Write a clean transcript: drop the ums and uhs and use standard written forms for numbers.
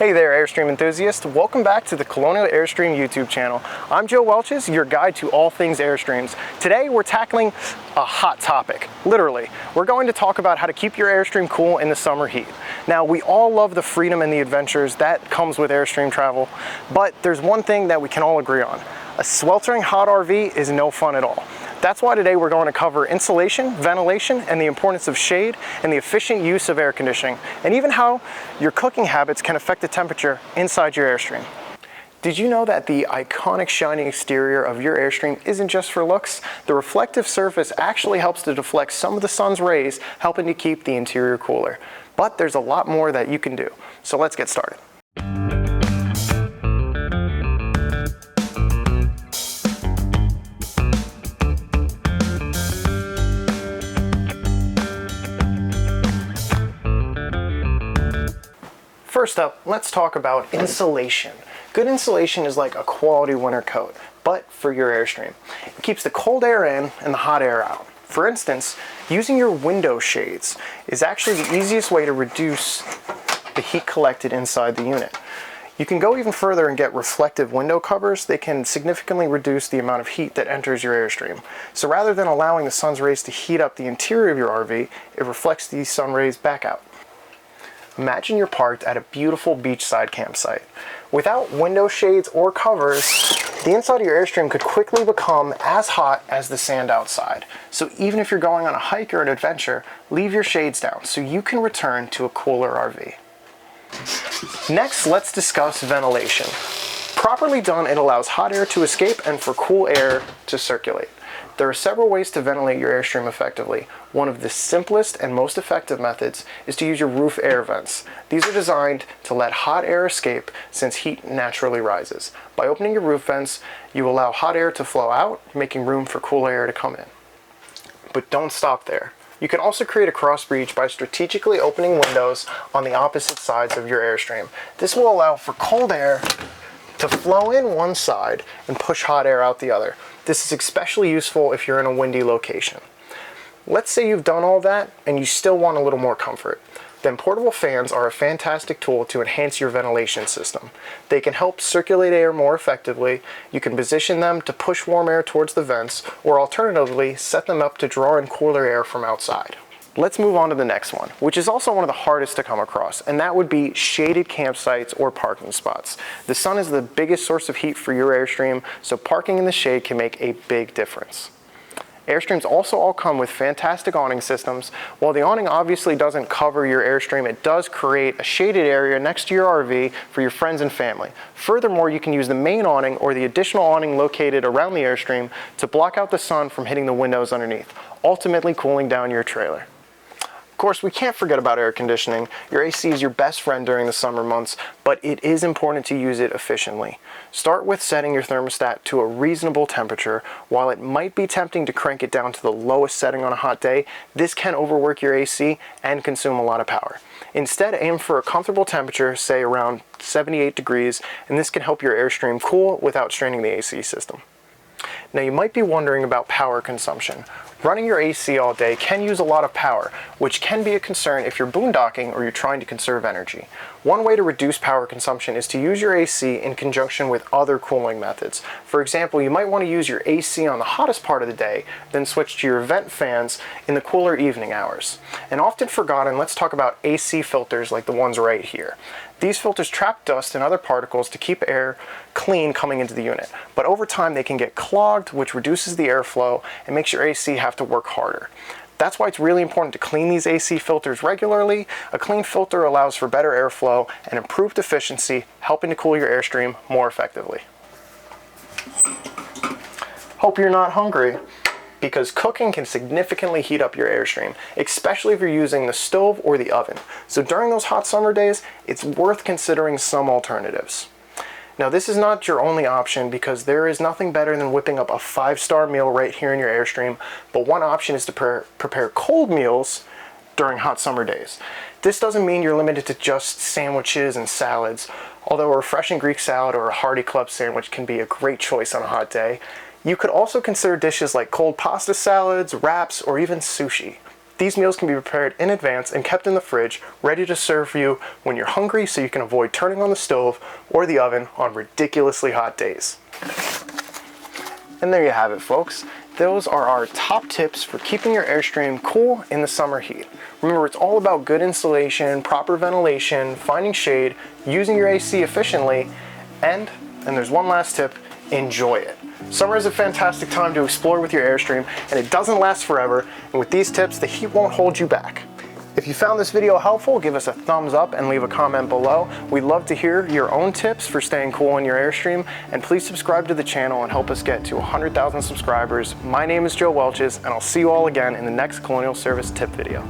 Hey there, Airstream enthusiasts. Welcome back to the Colonial Airstream YouTube channel. I'm Joe Welches, your guide to all things Airstreams. Today we're tackling a hot topic, literally. We're going to talk about how to keep your Airstream cool in the summer heat. Now, we all love the freedom and the adventures that comes with Airstream travel, but there's one thing that we can all agree on. A sweltering hot RV is no fun at all. That's why today we're going to cover insulation, ventilation, and the importance of shade and the efficient use of air conditioning, and even how your cooking habits can affect the temperature inside your Airstream. Did you know that the iconic shiny exterior of your Airstream isn't just for looks? The reflective surface actually helps to deflect some of the sun's rays, helping to keep the interior cooler. But there's a lot more that you can do. So let's get started. First up, let's talk about insulation. Good insulation is like a quality winter coat, but for your Airstream. It keeps the cold air in and the hot air out. For instance, using your window shades is actually the easiest way to reduce the heat collected inside the unit. You can go even further and get reflective window covers. They can significantly reduce the amount of heat that enters your Airstream. So rather than allowing the sun's rays to heat up the interior of your RV, it reflects these sun rays back out. Imagine you're parked at a beautiful beachside campsite. Without window shades or covers, the inside of your Airstream could quickly become as hot as the sand outside. So even if you're going on a hike or an adventure, leave your shades down so you can return to a cooler RV. Next, let's discuss ventilation. Properly done, it allows hot air to escape and for cool air to circulate. There are several ways to ventilate your Airstream effectively. One of the simplest and most effective methods is to use your roof air vents. These are designed to let hot air escape since heat naturally rises. By opening your roof vents, you allow hot air to flow out, making room for cool air to come in. But don't stop there. You can also create a cross breach by strategically opening windows on the opposite sides of your Airstream. This will allow for cold air to flow in one side and push hot air out the other. This is especially useful if you're in a windy location. Let's say you've done all that and you still want a little more comfort. Then portable fans are a fantastic tool to enhance your ventilation system. They can help circulate air more effectively. You can position them to push warm air towards the vents, or alternatively, set them up to draw in cooler air from outside. Let's move on to the next one, which is also one of the hardest to come across, and that would be shaded campsites or parking spots. The sun is the biggest source of heat for your Airstream, so parking in the shade can make a big difference. Airstreams also all come with fantastic awning systems. While the awning obviously doesn't cover your Airstream, it does create a shaded area next to your RV for your friends and family. Furthermore, you can use the main awning or the additional awning located around the Airstream to block out the sun from hitting the windows underneath, ultimately cooling down your trailer. Of course, we can't forget about air conditioning. Your AC is your best friend during the summer months, but it is important to use it efficiently. Start with setting your thermostat to a reasonable temperature. While it might be tempting to crank it down to the lowest setting on a hot day, this can overwork your AC and consume a lot of power. Instead, aim for a comfortable temperature, say around 78 degrees, and this can help your Airstream cool without straining the AC system. Now, you might be wondering about power consumption. Running your AC all day can use a lot of power, which can be a concern if you're boondocking or you're trying to conserve energy. One way to reduce power consumption is to use your AC in conjunction with other cooling methods. For example, you might want to use your AC on the hottest part of the day, then switch to your vent fans in the cooler evening hours. And often forgotten, let's talk about AC filters like the ones right here. These filters trap dust and other particles to keep air clean coming into the unit. But over time they can get clogged, which reduces the airflow and makes your AC have to work harder. That's why it's really important to clean these AC filters regularly. A clean filter allows for better airflow and improved efficiency, helping to cool your Airstream more effectively. Hope you're not hungry, because cooking can significantly heat up your Airstream, especially if you're using the stove or the oven. So during those hot summer days, it's worth considering some alternatives. Now, this is not your only option, because there is nothing better than whipping up a 5-star meal right here in your Airstream, but one option is to prepare cold meals during hot summer days. This doesn't mean you're limited to just sandwiches and salads, although a refreshing Greek salad or a hearty club sandwich can be a great choice on a hot day. You could also consider dishes like cold pasta salads, wraps, or even sushi. These meals can be prepared in advance and kept in the fridge, ready to serve for you when you're hungry, so you can avoid turning on the stove or the oven on ridiculously hot days. And there you have it, folks. Those are our top tips for keeping your Airstream cool in the summer heat. Remember, it's all about good insulation, proper ventilation, finding shade, using your AC efficiently, and there's one last tip: enjoy it. Summer is a fantastic time to explore with your Airstream, and it doesn't last forever, and with these tips, the heat won't hold you back. If you found this video helpful, give us a thumbs up and leave a comment below. We'd love to hear your own tips for staying cool in your Airstream, and please subscribe to the channel and help us get to 100,000 subscribers. My name is Joe Welches, and I'll see you all again in the next Colonial Service tip video.